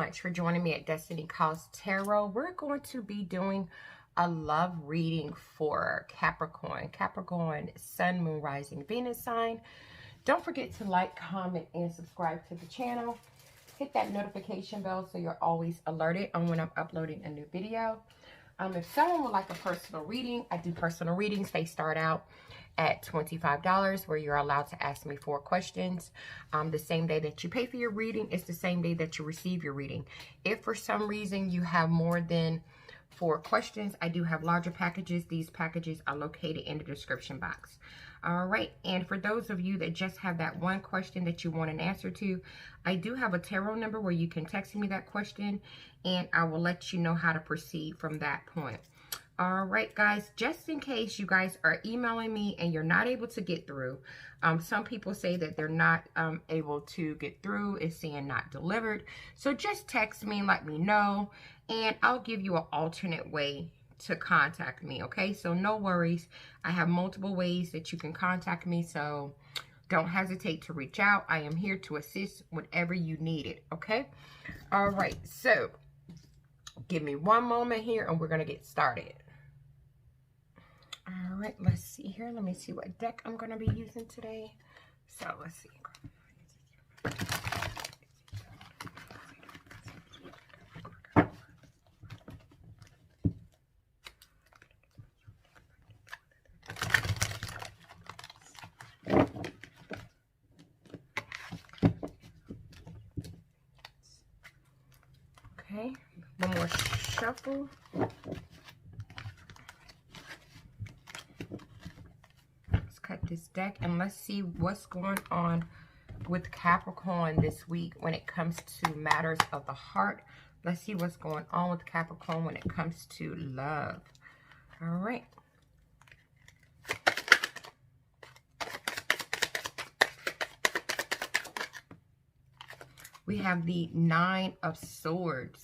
much for joining me at Destiny Calls Tarot. We're going to be doing a love reading for Capricorn. Capricorn, Sun, Moon, Rising, Venus sign. Don't forget to like, comment, and subscribe to the channel. Hit that notification bell so you're always alerted on when I'm uploading a new video. If someone would like a personal reading, I do personal readings. They start out at $25, where you're allowed to ask me 4 questions. The same day that you pay for your reading is the same day that you receive your reading. If for some reason you have more than 4 questions, I do have larger packages. These packages are located in the description box. All right, and for those of you that just have that one question that you want an answer to, I do have a tarot number where you can text me that question, and I will let you know how to proceed from that point. All right, guys, just in case you guys are emailing me and you're not able to get through, some people say that they're not able to get through, it's saying not delivered. So just text me and let me know, and I'll give you an alternate way to contact me, okay? So no worries. I have multiple ways that you can contact me, so don't hesitate to reach out. I am here to assist whenever you need it, okay? All right, so give me one moment here and we're going to get started. All right, let's see here. Let me see what deck I'm going to be using today. So let's see. Okay, one more shuffle. Let's cut this deck and let's see what's going on with Capricorn this week when it comes to matters of the heart. Let's see what's going on with Capricorn when it comes to love. All right. We have the 9 of Swords.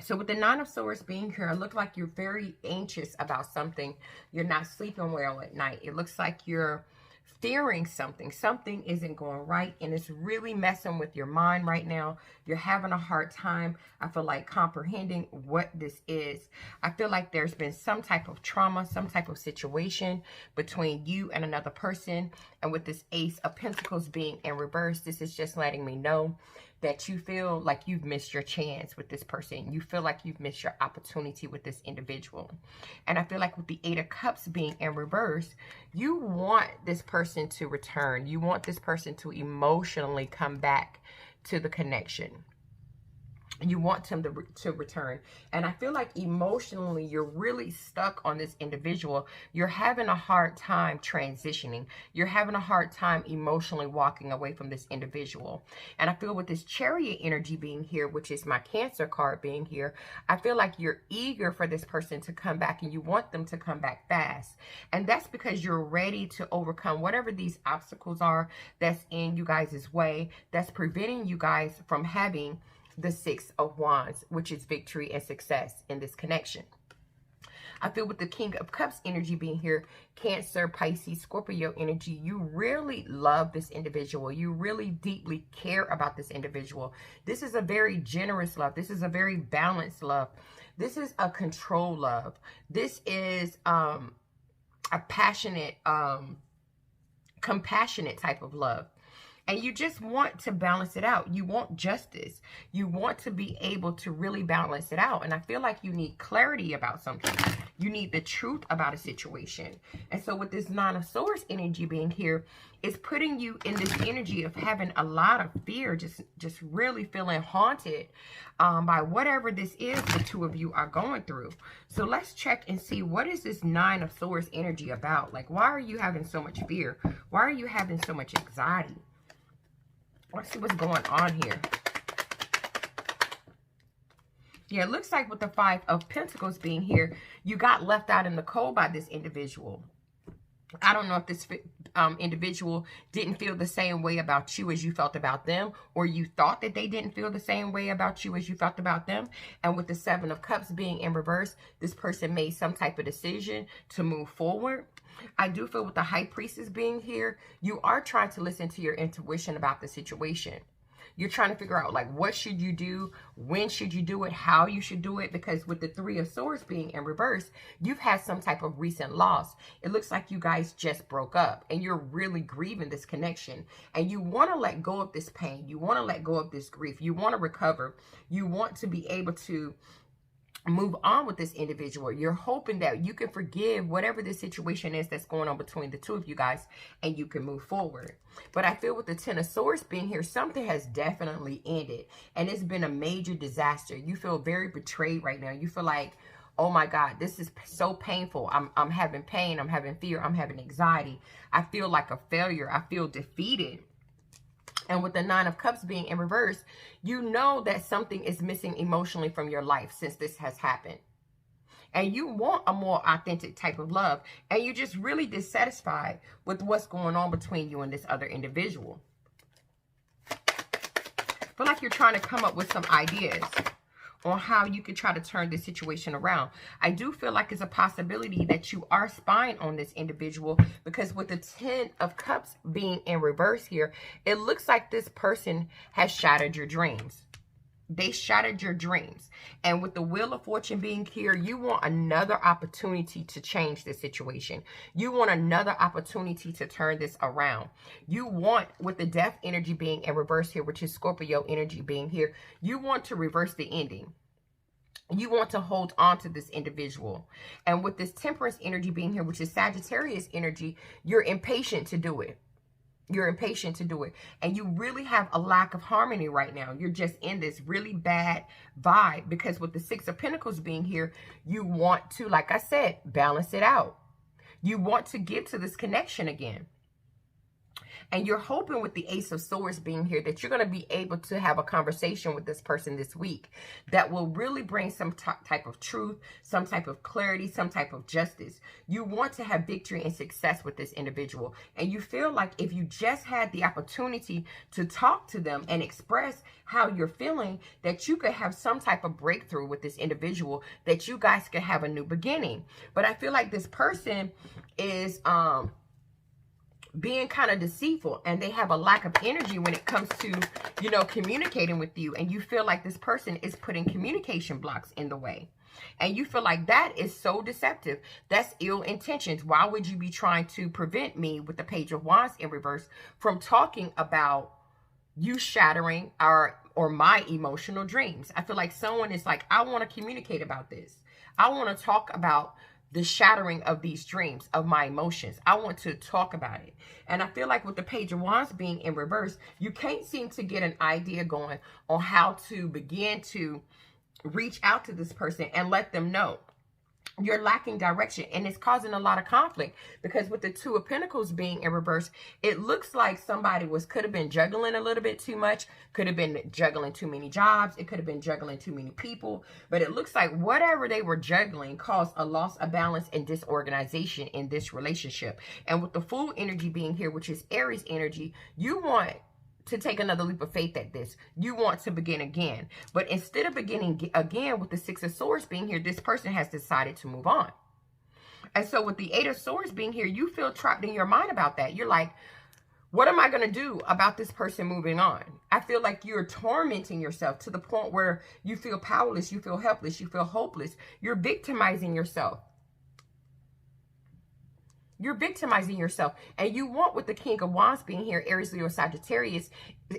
So with the 9 of Swords being here, it looks like you're very anxious about something. You're not sleeping well at night. It looks like you're fearing something. Something isn't going right, and it's really messing with your mind right now. You're having a hard time, I feel like, comprehending what this is. I feel like there's been some type of trauma, some type of situation between you and another person. And with this Ace of Pentacles being in reverse, this is just letting me know that you feel like you've missed your chance with this person. You feel like you've missed your opportunity with this individual. And I feel like with the 8 of Cups being in reverse, you want this person to return. You want this person to emotionally come back to the connection. You want them to return. And I feel like emotionally you're really stuck on this individual. You're having a hard time transitioning. You're having a hard time emotionally walking away from this individual. And I feel with this Chariot energy being here, which is my Cancer card being here, I feel like you're eager for this person to come back and you want them to come back fast. And that's because you're ready to overcome whatever these obstacles are that's in you guys' way, that's preventing you guys from having the 6 of Wands, which is victory and success in this connection. I feel with the King of Cups energy being here, Cancer, Pisces, Scorpio energy, you really love this individual. You really deeply care about this individual. This is a very generous love. This is a very balanced love. This is a control love. This is a passionate, compassionate type of love. And you just want to balance it out. You want justice. You want to be able to really balance it out. And I feel like you need clarity about something. You need the truth about a situation. And so with this 9 of Swords energy being here, it's putting you in this energy of having a lot of fear, just really feeling haunted by whatever this is the two of you are going through. So let's check and see, what is this 9 of Swords energy about? Like, why are you having so much fear? Why are you having so much anxiety? Let's see what's going on here. Yeah, it looks like with the 5 of Pentacles being here, you got left out in the cold by this individual. I don't know if this individual didn't feel the same way about you as you felt about them, or you thought that they didn't feel the same way about you as you felt about them. And with the 7 of Cups being in reverse, this person made some type of decision to move forward. I do feel with the High Priestess being here, you are trying to listen to your intuition about the situation. You're trying to figure out, like, what should you do? When should you do it? How you should do it? Because with the Three of Swords being in reverse, you've had some type of recent loss. It looks like you guys just broke up and you're really grieving this connection. And you want to let go of this pain. You want to let go of this grief. You want to recover. You want to be able to move on with this individual. You're hoping that you can forgive whatever the situation is that's going on between the two of you guys, and you can move forward. But I feel with the Ten of Swords being here, something has definitely ended, and it's been a major disaster. You feel very betrayed right now. You feel like, oh my God, this is so painful. I'm having pain. I'm having fear. I'm having anxiety. I feel like a failure. I feel defeated. And with the Nine of Cups being in reverse, you know that something is missing emotionally from your life since this has happened. And you want a more authentic type of love. And you're just really dissatisfied with what's going on between you and this other individual. I feel like you're trying to come up with some ideas on how you can try to turn this situation around. I do feel like it's a possibility that you are spying on this individual, because with the Ten of Cups being in reverse here, it looks like this person has shattered your dreams. They shattered your dreams. And with the Wheel of Fortune being here, you want another opportunity to change this situation. You want another opportunity to turn this around. You want, with the Death energy being in reverse here, which is Scorpio energy being here, you want to reverse the ending. You want to hold on to this individual. And with this Temperance energy being here, which is Sagittarius energy, you're impatient to do it. You're impatient to do it. And you really have a lack of harmony right now. You're just in this really bad vibe, because with the Six of Pentacles being here, you want to, like I said, balance it out. You want to get to this connection again. And you're hoping with the Ace of Swords being here that you're going to be able to have a conversation with this person this week that will really bring some type of truth, some type of clarity, some type of justice. You want to have victory and success with this individual. And you feel like if you just had the opportunity to talk to them and express how you're feeling, that you could have some type of breakthrough with this individual, that you guys could have a new beginning. But I feel like this person is being kind of deceitful, and they have a lack of energy when it comes to, you know, communicating with you. And you feel like this person is putting communication blocks in the way. And you feel like that is so deceptive. That's ill intentions. Why would you be trying to prevent me, with the Page of Wands in reverse, from talking about you shattering or my emotional dreams? I feel like someone is like, I want to communicate about this. I want to talk about the shattering of these dreams, of my emotions. I want to talk about it. And I feel like with the Page of Wands being in reverse, you can't seem to get an idea going on how to begin to reach out to this person and let them know. You're lacking direction, and it's causing a lot of conflict, because with the Two of Pentacles being in reverse, it looks like somebody could have been juggling a little bit too much, could have been juggling too many jobs, it could have been juggling too many people, but it looks like whatever they were juggling caused a loss of balance and disorganization in this relationship. And with the Fool energy being here, which is Aries energy, you want to take another leap of faith at this. You want to begin again. But instead of beginning again with the Six of Swords being here, this person has decided to move on. And so with the Eight of Swords being here, you feel trapped in your mind about that. You're like, what am I going to do about this person moving on? I feel like you're tormenting yourself to the point where you feel powerless, you feel helpless, you feel hopeless. You're victimizing yourself. You're victimizing yourself. And you want, with the King of Wands being here, Aries, Leo, Sagittarius,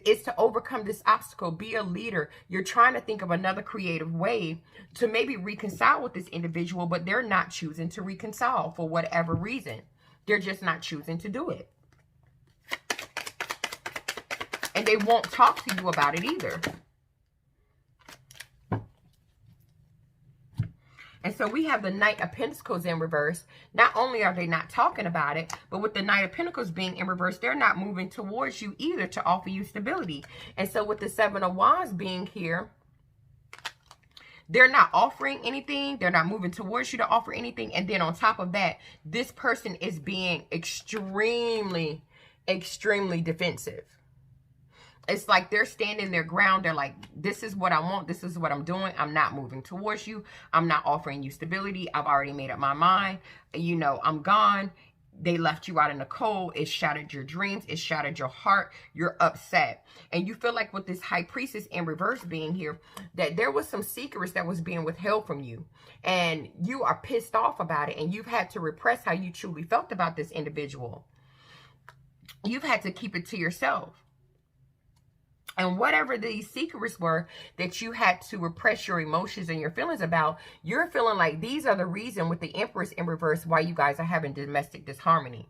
is to overcome this obstacle. Be a leader. You're trying to think of another creative way to maybe reconcile with this individual, but they're not choosing to reconcile for whatever reason. They're just not choosing to do it. And they won't talk to you about it either. And so we have the Knight of Pentacles in reverse. Not only are they not talking about it, but with the Knight of Pentacles being in reverse, they're not moving towards you either to offer you stability. And so with the Seven of Wands being here, they're not offering anything. They're not moving towards you to offer anything. And then on top of that, this person is being extremely, extremely defensive. It's like they're standing their ground. They're like, this is what I want. This is what I'm doing. I'm not moving towards you. I'm not offering you stability. I've already made up my mind. You know, I'm gone. they left you out in the cold. It shattered your dreams. It shattered your heart. You're upset. And you feel like with this High Priestess in reverse being here, that there was some secrets that was being withheld from you. And you are pissed off about it. And you've had to repress how you truly felt about this individual. You've had to keep it to yourself. And whatever these secrets were that you had to repress your emotions and your feelings about, you're feeling like these are the reason with the Empress in reverse why you guys are having domestic disharmony.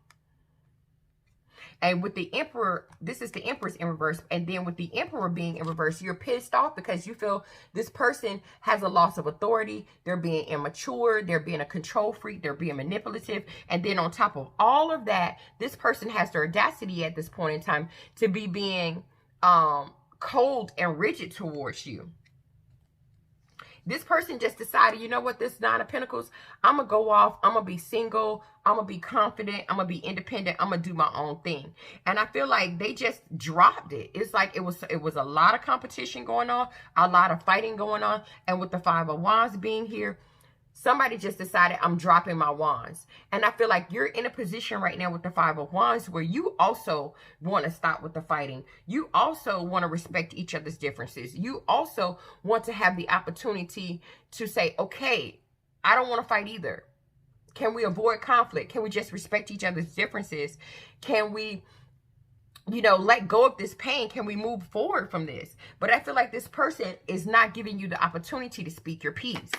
And with the Emperor, this is the Empress in reverse. And then with the Emperor being in reverse, you're pissed off because you feel this person has a loss of authority. They're being immature. They're being a control freak. They're being manipulative. And then on top of all of that, this person has the audacity at this point in time to be being cold and rigid towards you. This person just decided, you know what, this Nine of Pentacles, I'm going to go off. I'm going to be single. I'm going to be confident. I'm going to be independent. I'm going to do my own thing. And I feel like they just dropped it. It's like it was a lot of competition going on, a lot of fighting going on. And with the Five of Wands being here, somebody just decided, I'm dropping my wands. And I feel like you're in a position right now with the Five of Wands where you also want to stop with the fighting. You also want to respect each other's differences. You also want to have the opportunity to say, okay, I don't want to fight either. Can we avoid conflict? Can we just respect each other's differences? Can we, you know, let go of this pain? Can we move forward from this? But I feel like this person is not giving you the opportunity to speak your piece.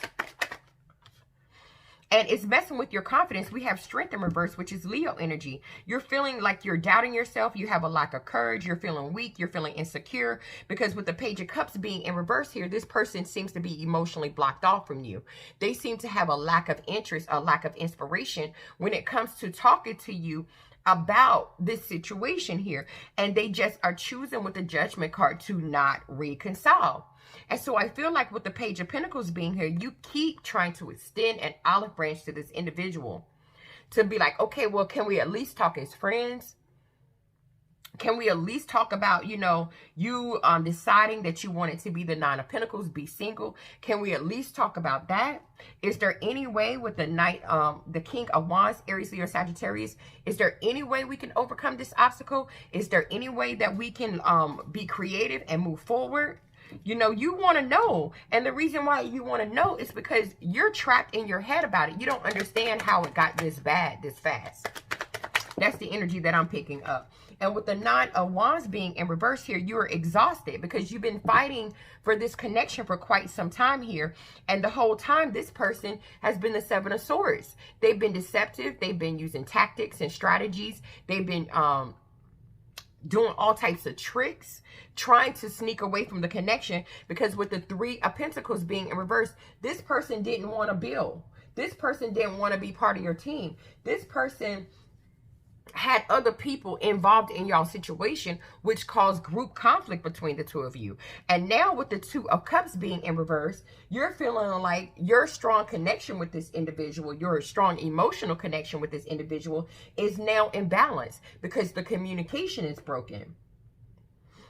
And it's messing with your confidence. We have Strength in reverse, which is Leo energy. You're feeling like you're doubting yourself. You have a lack of courage. You're feeling weak. You're feeling insecure. Because with the Page of Cups being in reverse here, this person seems to be emotionally blocked off from you. They seem to have a lack of interest, a lack of inspiration when it comes to talking to you about this situation here. And they just are choosing with the Judgment card to not reconcile. And so I feel like with the Page of Pentacles being here, you keep trying to extend an olive branch to this individual to be like, okay, well, can we at least talk as friends? Can we at least talk about, you know, you deciding that you want it to be the Nine of Pentacles, be single? Can we at least talk about that? Is there any way with the Knight, the King of Wands, Aries, Leo, Sagittarius, is there any way we can overcome this obstacle? Is there any way that we can be creative and move forward? You know, you want to know. And the reason why you want to know is because you're trapped in your head about it. You don't understand how it got this bad, this fast. That's the energy that I'm picking up. And with the Nine of Wands being in reverse here, you're exhausted because you've been fighting for this connection for quite some time here. And the whole time, this person has been the Seven of Swords. They've been deceptive. They've been using tactics and strategies. They've been doing all types of tricks, trying to sneak away from the connection, because with the Three of Pentacles being in reverse, this person didn't want to build. This person didn't want to be part of your team. This person had other people involved in y'all situation, which caused group conflict between the two of you. And now with the Two of Cups being in reverse, you're feeling like your strong connection with this individual, your strong emotional connection with this individual is now imbalanced because the communication is broken.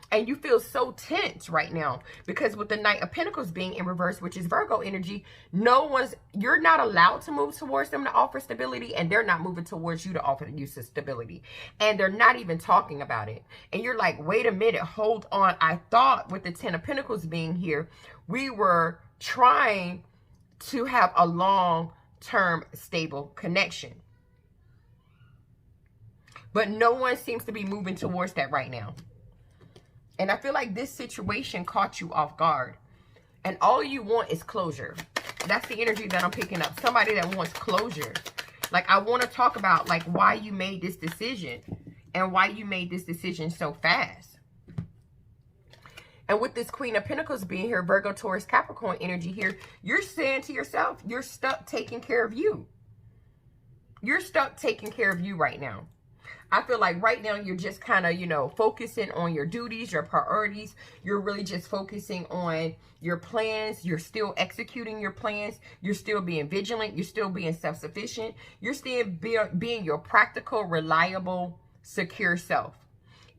And you feel so tense right now because with the Knight of Pentacles being in reverse, which is Virgo energy, you're not allowed to move towards them to offer stability, and they're not moving towards you to offer you stability. And they're not even talking about it. And you're like, wait a minute, hold on. I thought with the Ten of Pentacles being here, we were trying to have a long-term stable connection. But no one seems to be moving towards that right now. And I feel like this situation caught you off guard. And all you want is closure. That's the energy that I'm picking up. Somebody that wants closure. Like, I want to talk about, like, why you made this decision. And why you made this decision so fast. And with this Queen of Pentacles being here, Virgo, Taurus, Capricorn energy here, you're saying to yourself, you're stuck taking care of you. You're stuck taking care of you right now. I feel like right now you're just kind of, you know, focusing on your duties, your priorities. You're really just focusing on your plans. You're still executing your plans. You're still being vigilant. You're still being self-sufficient. You're still being your practical, reliable, secure self.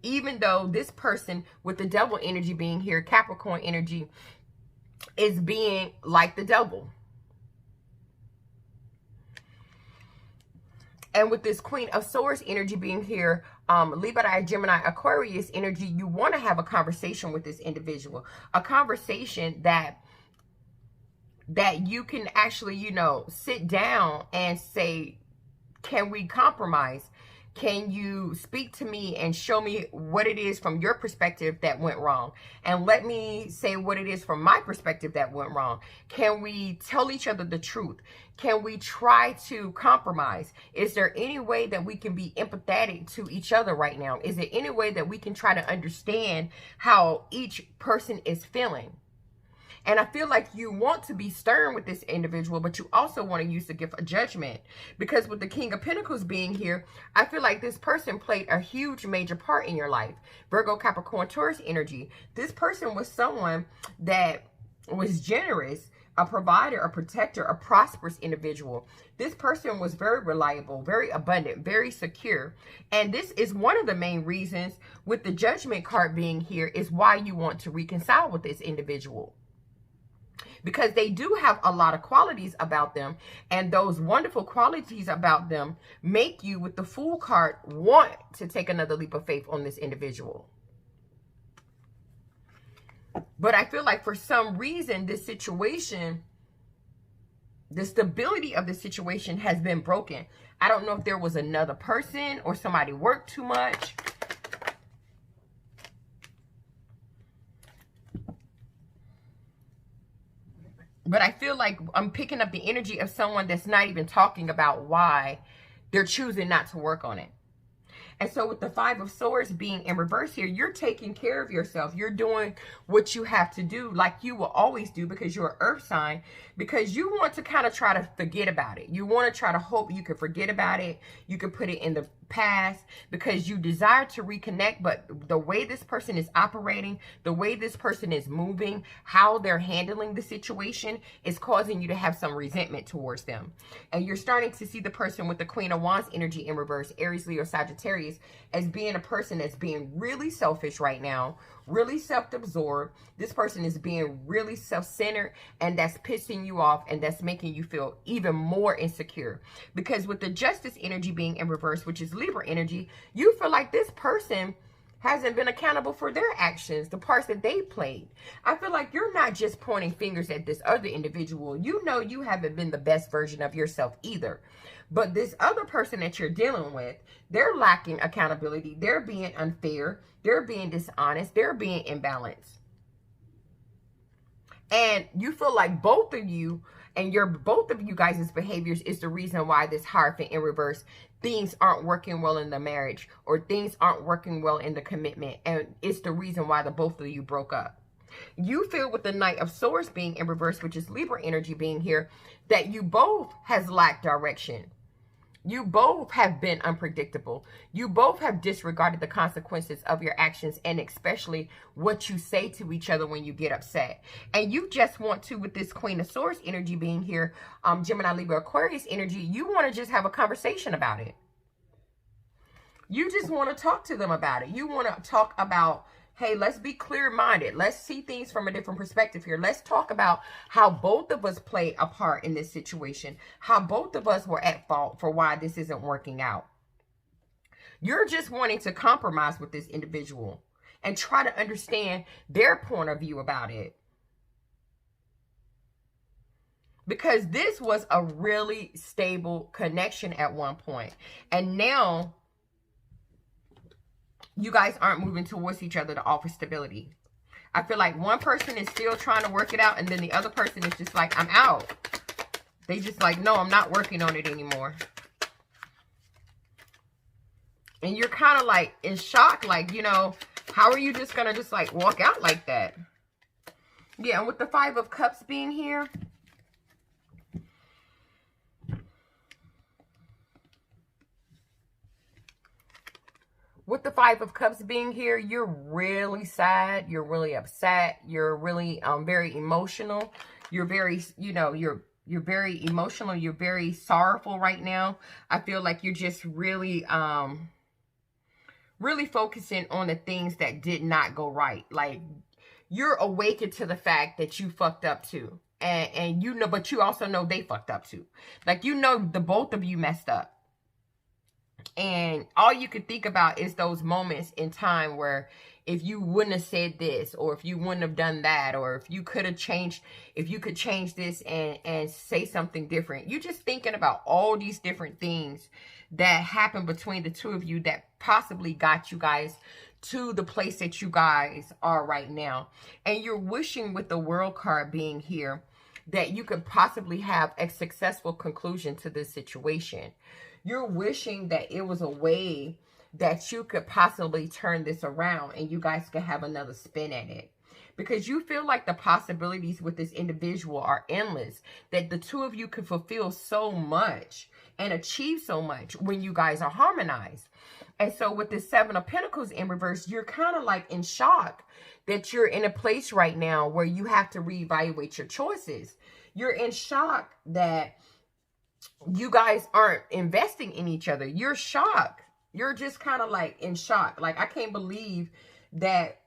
Even though this person with the Devil energy being here, Capricorn energy, is being like the devil. And with this Queen of Swords energy being here, Libra, Gemini, Aquarius energy, you want to have a conversation with this individual. A conversation that you can actually, you know, sit down and say, can we compromise? Can you speak to me and show me what it is from your perspective that went wrong? And let me say what it is from my perspective that went wrong. Can we tell each other the truth? Can we try to compromise? Is there any way that we can be empathetic to each other right now? Is there any way that we can try to understand how each person is feeling? And I feel like you want to be stern with this individual, but you also want to use the gift of judgment. Because with the King of Pentacles being here, I feel like this person played a huge major part in your life. Virgo, Capricorn, Taurus energy. This person was someone that was generous, a provider, a protector, a prosperous individual. This person was very reliable, very abundant, very secure. And this is one of the main reasons with the Judgment card being here is why you want to reconcile with this individual. Because they do have a lot of qualities about them, and those wonderful qualities about them make you, with the Fool card, want to take another leap of faith on this individual. But I feel like for some reason, this situation, the stability of the situation has been broken. I don't know if there was another person or somebody worked too much. But I feel like I'm picking up the energy of someone that's not even talking about why they're choosing not to work on it. And so with the Five of Swords being in reverse here, you're taking care of yourself. You're doing what you have to do like you will always do because you're an earth sign, because you want to kind of try to forget about it. You want to try to hope you can forget about it. You can put it in the past because you desire to reconnect, but the way this person is operating, the way this person is moving, how they're handling the situation is causing you to have some resentment towards them. And you're starting to see the person with the Queen of Wands energy in reverse, Aries, Leo, Sagittarius, as being a person that's being really selfish right now, really self-absorbed. This person is being really self-centered, and that's pissing you off, and that's making you feel even more insecure. Because with the Justice energy being in reverse, which is Libra energy, you feel like this person hasn't been accountable for their actions, the parts that they played. I feel like you're not just pointing fingers at this other individual. You know you haven't been the best version of yourself either. But this other person that you're dealing with, they're lacking accountability. They're being unfair. They're being dishonest. They're being imbalanced. And you feel like both of you and both of you guys' behaviors is the reason why this Hierophant in reverse, things aren't working well in the marriage, or things aren't working well in the commitment. And it's the reason why the both of you broke up. You feel with the Knight of Swords being in reverse, which is Libra energy being here, that you both has lacked direction. You both have been unpredictable. You both have disregarded the consequences of your actions, and especially what you say to each other when you get upset. And you just want to, with this Queen of Swords energy being here, Gemini, Libra, Aquarius energy, you want to just have a conversation about it. You just want to talk to them about it. You want to talk about, hey, let's be clear-minded. Let's see things from a different perspective here. Let's talk about how both of us played a part in this situation, how both of us were at fault for why this isn't working out. You're just wanting to compromise with this individual and try to understand their point of view about it. Because this was a really stable connection at one point. And now you guys aren't moving towards each other to offer stability. I feel like one person is still trying to work it out, and then the other person is just like, I'm out. They just like, no, I'm not working on it anymore. And you're kind of like in shock, like, you know, how are you just going to just like walk out like that? Yeah, and with the Five of Cups being here, with the Five of Cups being here, you're really sad. You're really upset. You're really very emotional. You're very, you know, you're very emotional. You're very sorrowful right now. I feel like you're just really, really focusing on the things that did not go right. Like, you're awakened to the fact that you fucked up too. And you know, but you also know they fucked up too. Like, you know, the both of you messed up. And all you could think about is those moments in time where if you wouldn't have said this, or if you wouldn't have done that, or if you could have changed, if you could change this and say something different. You're just thinking about all these different things that happened between the two of you that possibly got you guys to the place that you guys are right now. And you're wishing, with the World card being here, that you could possibly have a successful conclusion to this situation. You're wishing that it was a way that you could possibly turn this around and you guys could have another spin at it. Because you feel like the possibilities with this individual are endless. That the two of you could fulfill so much and achieve so much when you guys are harmonized. And so with the 7 of Pentacles in reverse, you're kind of like in shock that you're in a place right now where you have to reevaluate your choices. You're in shock that you guys aren't investing in each other. You're shocked. You're just kind of like in shock. Like, I can't believe that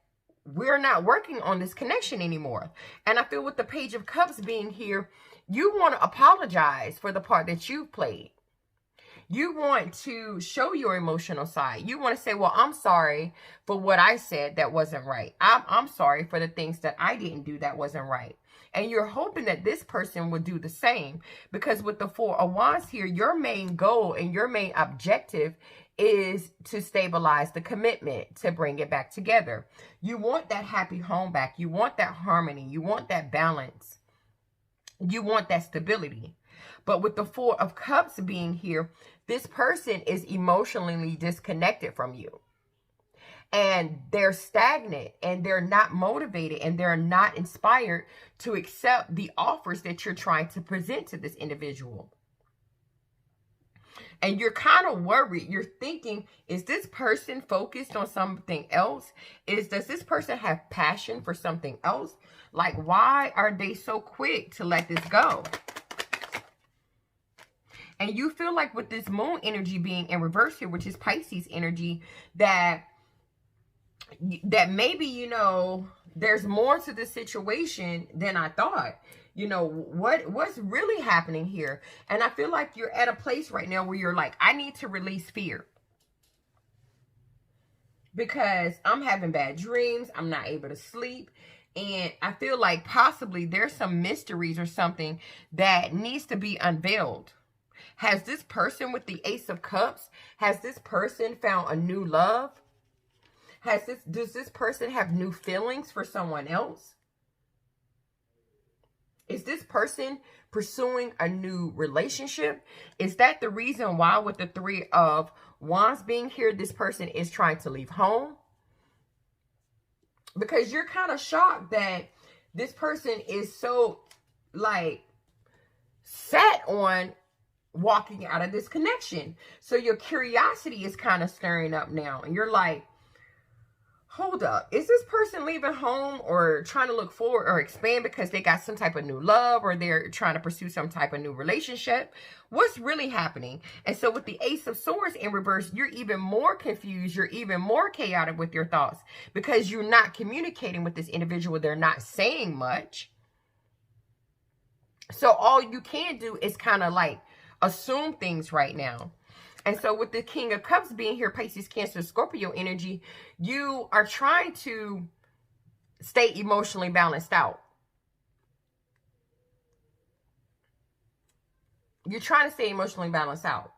we're not working on this connection anymore. And I feel with the Page of Cups being here, you want to apologize for the part that you've played. You want to show your emotional side. You want to say, well, I'm sorry for what I said that wasn't right. I'm sorry for the things that I didn't do that wasn't right. And you're hoping that this person would do the same. Because with the 4 of Wands here, your main goal and your main objective is to stabilize the commitment, to bring it back together. You want that happy home back. You want that harmony. You want that balance. You want that stability. But with the 4 of Cups being here, this person is emotionally disconnected from you. And they're stagnant, and they're not motivated, and they're not inspired to accept the offers that you're trying to present to this individual. And you're kind of worried. You're thinking, is this person focused on something else? Does this person have passion for something else? Like, why are they so quick to let this go? And you feel like with this Moon energy being in reverse here, which is Pisces energy, that maybe, you know, there's more to this situation than I thought. You know, what's really happening here? And I feel like you're at a place right now where you're like, I need to release fear. Because I'm having bad dreams. I'm not able to sleep. And I feel like possibly there's some mysteries or something that needs to be unveiled. Has this person with the Ace of Cups, has this person found a new love? Does this person have new feelings for someone else? Is this person pursuing a new relationship? Is that the reason why with the 3 of Wands being here, this person is trying to leave home? Because you're kind of shocked that this person is so, like, set on walking out of this connection. So your curiosity is kind of stirring up now. And you're like, hold up, is this person leaving home or trying to look forward or expand because they got some type of new love, or they're trying to pursue some type of new relationship? What's really happening? And so with the Ace of Swords in reverse, you're even more confused. You're even more chaotic with your thoughts because you're not communicating with this individual. They're not saying much. So all you can do is kind of like assume things right now. And so with the King of Cups being here, Pisces, Cancer, Scorpio energy, you are trying to stay emotionally balanced out. You're trying to stay emotionally balanced out.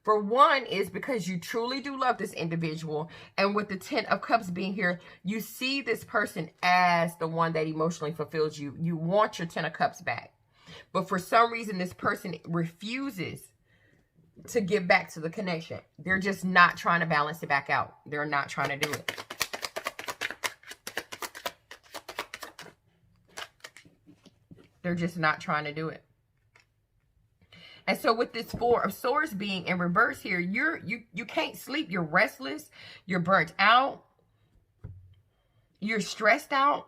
For one is because you truly do love this individual. And with the 10 of Cups being here, you see this person as the one that emotionally fulfills you. You want your 10 of Cups back. But for some reason, this person refuses to give back to the connection. They're just not trying to balance it back out. They're not trying to do it. They're just not trying to do it. And so with this 4 of Swords being in reverse here, you can't sleep. You're restless. You're burnt out. You're stressed out.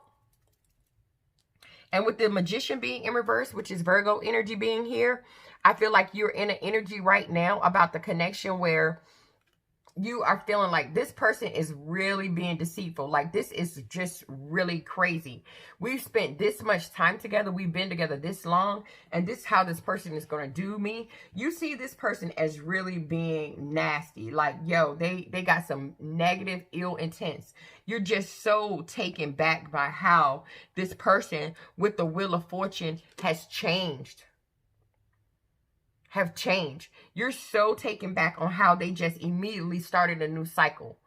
And with the Magician being in reverse, which is Virgo energy being here, I feel like you're in an energy right now about the connection where you are feeling like this person is really being deceitful. Like, this is just really crazy. We've spent this much time together. We've been together this long. And this is how this person is going to do me. You see this person as really being nasty. Like, yo, they got some negative, ill intents. You're just so taken back by how this person with the Wheel of Fortune has changed. You're so taken back on how they just immediately started a new cycle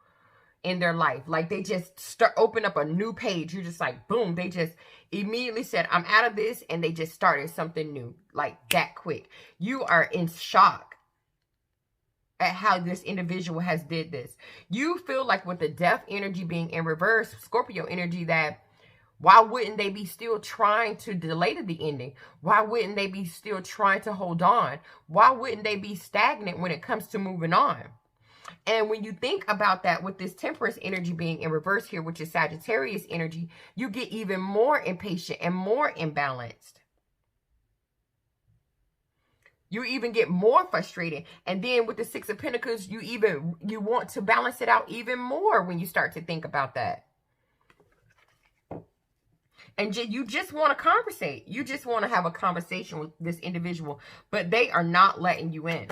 in their life. Like, they just open up a new page. You're just like, boom, they just immediately said, I'm out of this, and they just started something new, like that quick. You are in shock at how this individual has did this. You feel like with the Death energy being in reverse, Scorpio energy, that why wouldn't they be still trying to delay to the ending? Why wouldn't they be still trying to hold on? Why wouldn't they be stagnant when it comes to moving on? And when you think about that, with this Temperance energy being in reverse here, which is Sagittarius energy, you get even more impatient and more imbalanced. You even get more frustrated. And then with the Six of Pentacles, you want to balance it out even more when you start to think about that. And you just want to conversate. You just want to have a conversation with this individual. But they are not letting you in.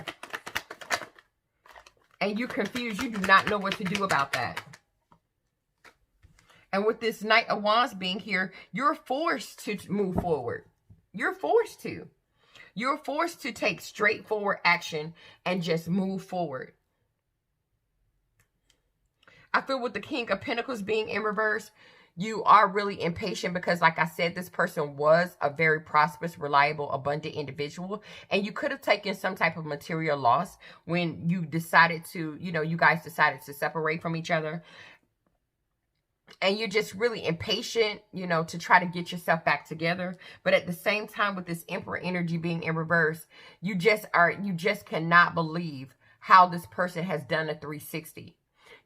And you're confused. You do not know what to do about that. And with this Knight of Wands being here, you're forced to move forward. You're forced to. You're forced to take straightforward action and just move forward. I feel with the King of Pentacles being in reverse, you are really impatient because, like I said, this person was a very prosperous, reliable, abundant individual. And you could have taken some type of material loss when you decided to, you guys decided to separate from each other. And you're just really impatient, to try to get yourself back together. But at the same time, with this Emperor energy being in reverse, you just cannot believe how this person has done a 360.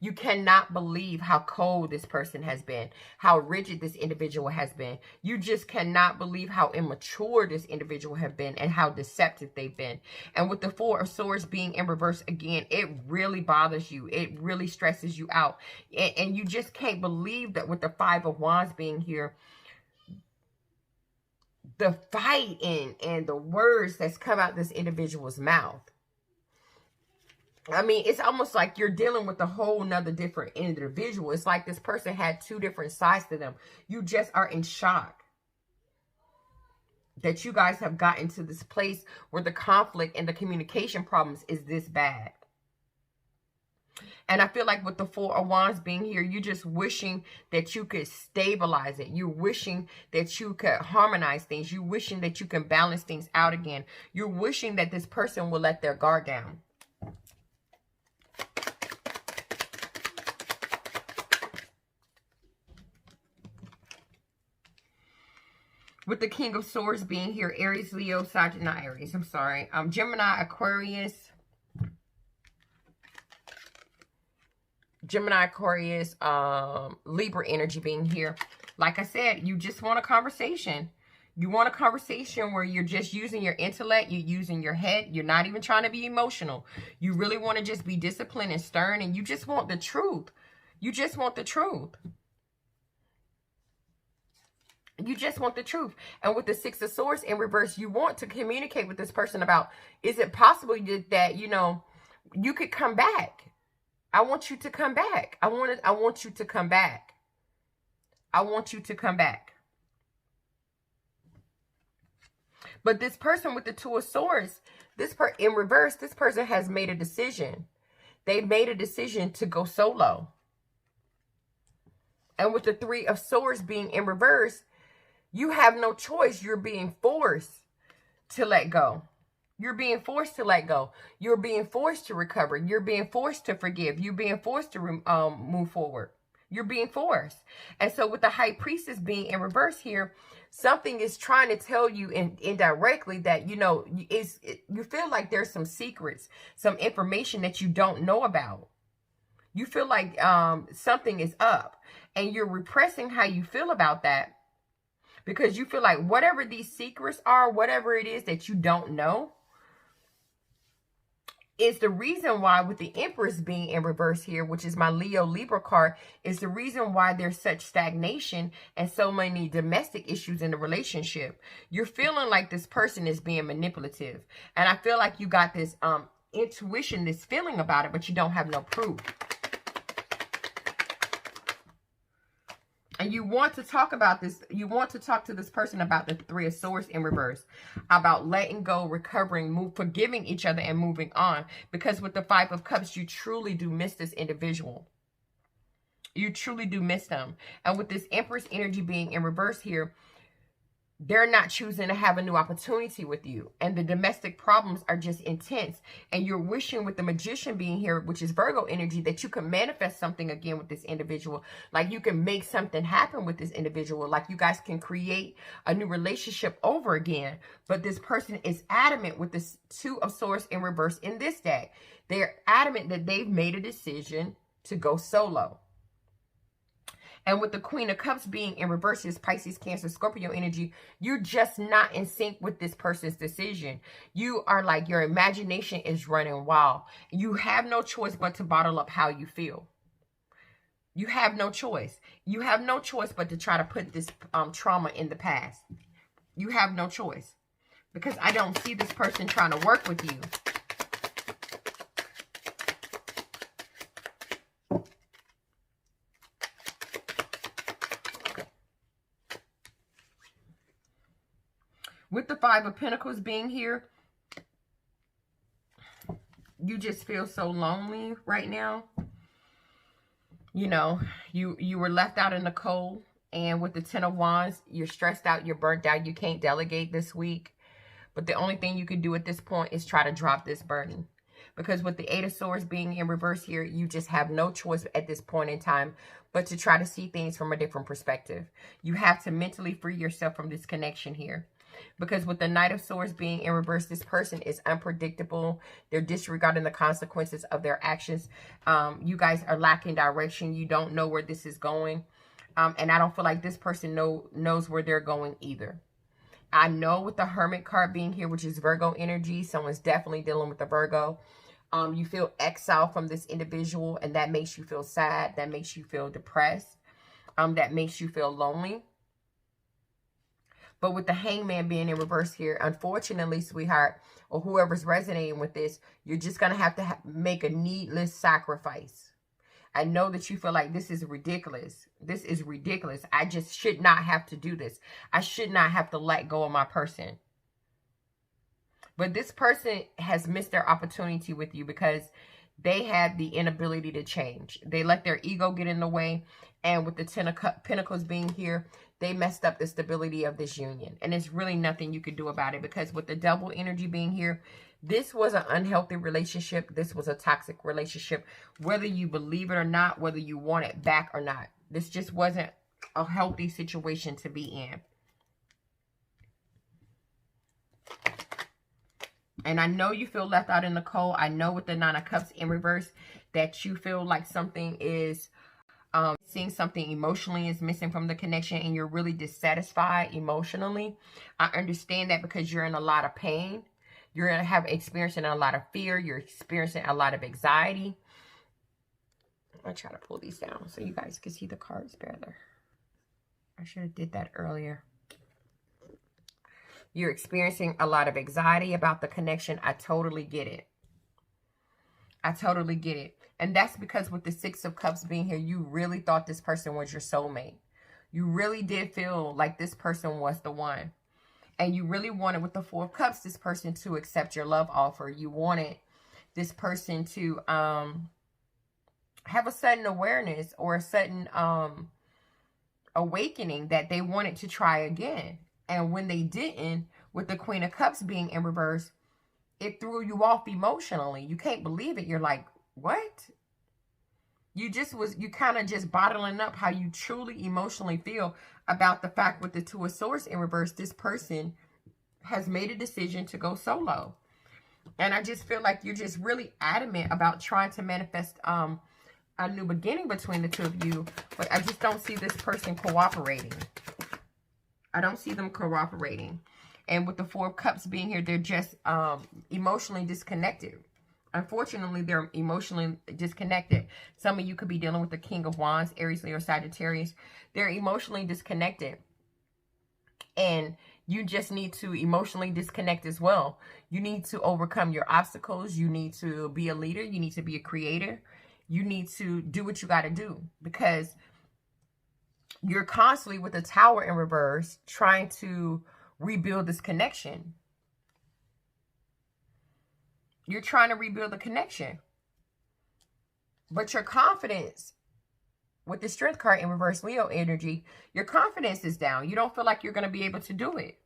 You cannot believe how cold this person has been, how rigid this individual has been. You just cannot believe how immature this individual have been and how deceptive they've been. And with the Four of Swords being in reverse again, it really bothers you. It really stresses you out. And you just can't believe that with the Five of Wands being here, the fight and the words that's come out this individual's mouth. I mean, it's almost like you're dealing with a whole nother different individual. It's like this person had two different sides to them. You just are in shock that you guys have gotten to this place where the conflict and the communication problems is this bad. And I feel like with the Four of Wands being here, you're just wishing that you could stabilize it. You're wishing that you could harmonize things. You're wishing that you can balance things out again. You're wishing that this person will let their guard down. With the King of Swords being here, Aries, Leo, Sagittarius, Gemini, Aquarius, Libra energy being here. Like I said, you just want a conversation. You want a conversation where you're just using your intellect, you're using your head, you're not even trying to be emotional. You really want to just be disciplined and stern, and you just want the truth. You just want the truth. You just want the truth. And with the Six of Swords in reverse, you want to communicate with this person about, is it possible that you could come back? I want you to come back. I want you to come back. I want you to come back. But this person with the Two of Swords, in reverse, this person has made a decision. They made a decision to go solo. And with the Three of Swords being in reverse, you have no choice. You're being forced to let go. You're being forced to let go. You're being forced to recover. You're being forced to forgive. You're being forced to move forward. You're being forced. And so with the High Priestess being in reverse here, something is trying to tell you indirectly that, you feel like there's some secrets, some information that you don't know about. You feel like something is up, and you're repressing how you feel about that. Because you feel like whatever these secrets are, whatever it is that you don't know, is the reason why, with the Empress being in reverse here, which is my Leo Libra card, is the reason why there's such stagnation and so many domestic issues in the relationship. You're feeling like this person is being manipulative. And I feel like you got this intuition, this feeling about it, but you don't have no proof. And you want to talk about this. You want to talk to this person about the Three of Swords in reverse. About letting go, recovering, forgiving each other, and moving on. Because with the Five of Cups, you truly do miss this individual. You truly do miss them. And with this Empress energy being in reverse here, they're not choosing to have a new opportunity with you. And the domestic problems are just intense. And you're wishing, with the Magician being here, which is Virgo energy, that you can manifest something again with this individual. Like you can make something happen with this individual. Like you guys can create a new relationship over again. But this person is adamant with this Two of Swords in reverse in this deck. They're adamant that they've made a decision to go solo. And with the Queen of Cups being in reverse, is Pisces, Cancer, Scorpio energy, you're just not in sync with this person's decision. You are like, your imagination is running wild. You have no choice but to bottle up how you feel. You have no choice. You have no choice but to try to put this trauma in the past. You have no choice. Because I don't see this person trying to work with you. With the Five of Pentacles being here, you just feel so lonely right now. You know, you were left out in the cold. And with the Ten of Wands, you're stressed out, you're burnt out, you can't delegate this week. But the only thing you can do at this point is try to drop this burden. Because with the Eight of Swords being in reverse here, you just have no choice at this point in time but to try to see things from a different perspective. You have to mentally free yourself from this connection here. Because with the Knight of Swords being in reverse, this person is unpredictable. They're disregarding the consequences of their actions. You guys are lacking direction. You don't know where this is going. And I don't feel like this person knows where they're going either. I know with the Hermit card being here, which is Virgo energy, someone's definitely dealing with the Virgo. You feel exiled from this individual, and that makes you feel sad. That makes you feel depressed. That makes you feel lonely. But with the Hangman being in reverse here, unfortunately, sweetheart, or whoever's resonating with this, you're just going to have to make a needless sacrifice. I know that you feel like this is ridiculous. This is ridiculous. I just should not have to do this. I should not have to let go of my person. But this person has missed their opportunity with you because they had the inability to change. They let their ego get in the way. And with the Ten of Pentacles being here, they messed up the stability of this union. And there's really nothing you could do about it. Because with the double energy being here, this was an unhealthy relationship. This was a toxic relationship. Whether you believe it or not, whether you want it back or not. This just wasn't a healthy situation to be in. And I know you feel left out in the cold. I know with the Nine of Cups in reverse that you feel like something is... seeing something emotionally is missing from the connection, and you're really dissatisfied emotionally. I understand that because you're in a lot of pain. You're going to experiencing a lot of fear. You're experiencing a lot of anxiety. I'll try to pull these down so you guys can see the cards better. I should have did that earlier. You're experiencing a lot of anxiety about the connection. I totally get it. I totally get it. And that's because with the Six of Cups being here, you really thought this person was your soulmate. You really did feel like this person was the one. And you really wanted, with the Four of Cups, this person to accept your love offer. You wanted this person to have a sudden awareness or a sudden awakening that they wanted to try again. And when they didn't, with the Queen of Cups being in reverse, it threw you off emotionally. You can't believe it. You're like, what? You kind of just bottling up how you truly emotionally feel about the fact with the Two of Swords in reverse, this person has made a decision to go solo. And I just feel like you're just really adamant about trying to manifest a new beginning between the two of you. But I just don't see this person cooperating. I don't see them cooperating. And with the Four of Cups being here, they're just emotionally disconnected. Unfortunately, they're emotionally disconnected. Some of you could be dealing with the King of Wands, Aries, Leo, Sagittarius. They're emotionally disconnected. And you just need to emotionally disconnect as well. You need to overcome your obstacles. You need to be a leader. You need to be a creator. You need to do what you got to do, because you're constantly with the Tower in reverse trying to rebuild this connection. You're trying to rebuild the connection. But your confidence, with the Strength card in reverse Leo energy, your confidence is down. You don't feel like you're going to be able to do it.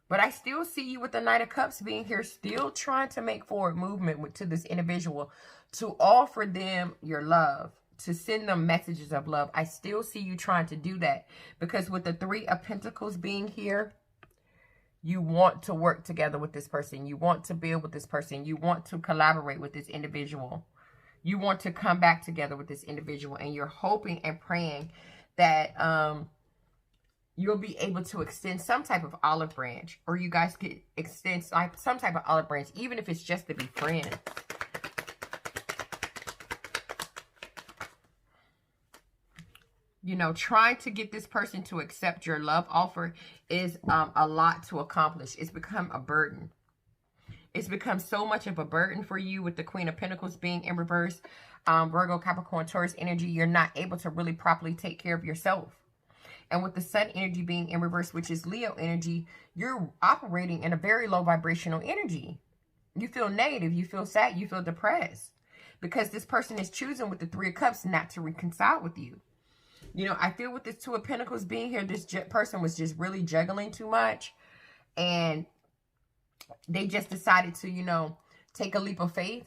But I still see you with the Knight of Cups being here, still trying to make forward movement to this individual, to offer them your love, to send them messages of love. I still see you trying to do that, because with the Three of Pentacles being here, you want to work together with this person. You want to build with this person. You want to collaborate with this individual. You want to come back together with this individual. And you're hoping and praying that you'll be able to extend some type of olive branch. Or you guys could extend some type of olive branch, even if it's just to be friends. You know, trying to get this person to accept your love offer is a lot to accomplish. It's become a burden. It's become so much of a burden for you with the Queen of Pentacles being in reverse. Virgo, Capricorn, Taurus energy, you're not able to really properly take care of yourself. And with the Sun energy being in reverse, which is Leo energy, you're operating in a very low vibrational energy. You feel negative. You feel sad. You feel depressed. Because this person is choosing with the Three of Cups not to reconcile with you. You know, I feel with this Two of Pentacles being here, this person was just really juggling too much. And they just decided to, you know, take a leap of faith.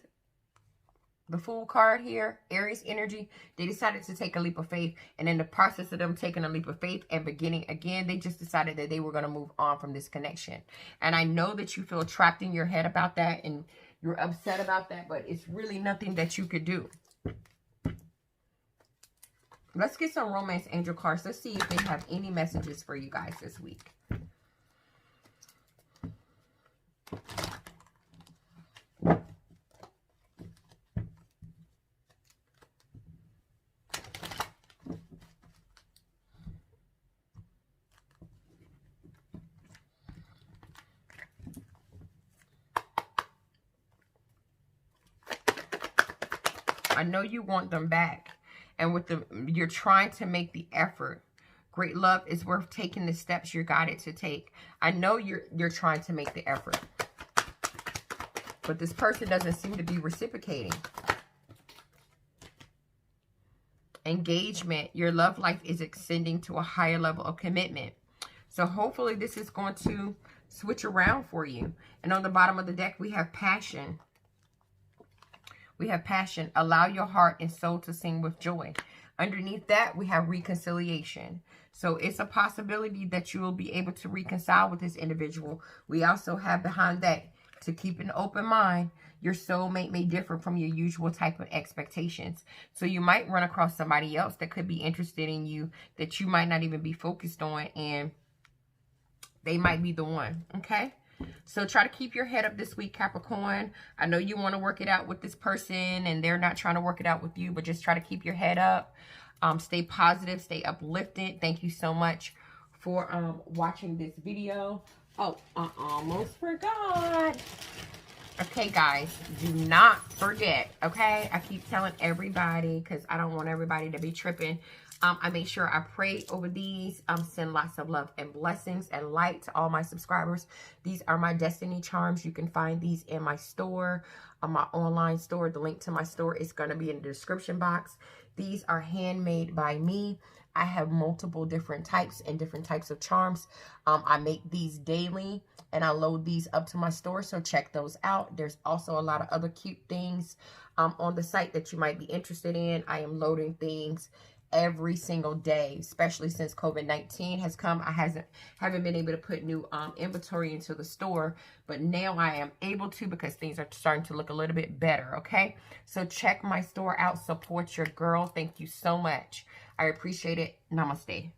The Fool card here, Aries energy, they decided to take a leap of faith. And in the process of them taking a leap of faith and beginning again, they just decided that they were going to move on from this connection. And I know that you feel trapped in your head about that and you're upset about that, but it's really nothing that you could do. Let's get some romance angel cards. Let's see if they have any messages for you guys this week. I know you want them back. And with you're trying to make the effort. Great love is worth taking the steps you're guided to take. I know you're trying to make the effort. But this person doesn't seem to be reciprocating. Engagement. Your love life is extending to a higher level of commitment. So hopefully this is going to switch around for you. And on the bottom of the deck, we have passion. We have passion. Allow your heart and soul to sing with joy. Underneath that, we have reconciliation. So it's a possibility that you will be able to reconcile with this individual. We also have behind that, to keep an open mind. Your soulmate may differ from your usual type of expectations. So you might run across somebody else that could be interested in you that you might not even be focused on, and they might be the one, okay? So try to keep your head up this week, Capricorn. I know you want to work it out with this person and they're not trying to work it out with you, but just try to keep your head up. Stay positive, stay uplifted. Thank you so much for watching this video. Oh, I almost forgot. Okay, guys, do not forget, okay? I keep telling everybody because I don't want everybody to be tripping. I make sure I pray over these. Send lots of love and blessings and light to all my subscribers. These are my Destiny Charms. You can find these in my store, my online store. The link to my store is going to be in the description box. These are handmade by me. I have multiple different types and different types of charms. I make these daily and I load these up to my store, so check those out. There's also a lot of other cute things on the site that you might be interested in. I am loading things every single day, especially since COVID-19 has come. I haven't been able to put new inventory into the store, but now I am able to because things are starting to look a little bit better, okay? So check my store out. Support your girl. Thank you so much. I appreciate it. Namaste.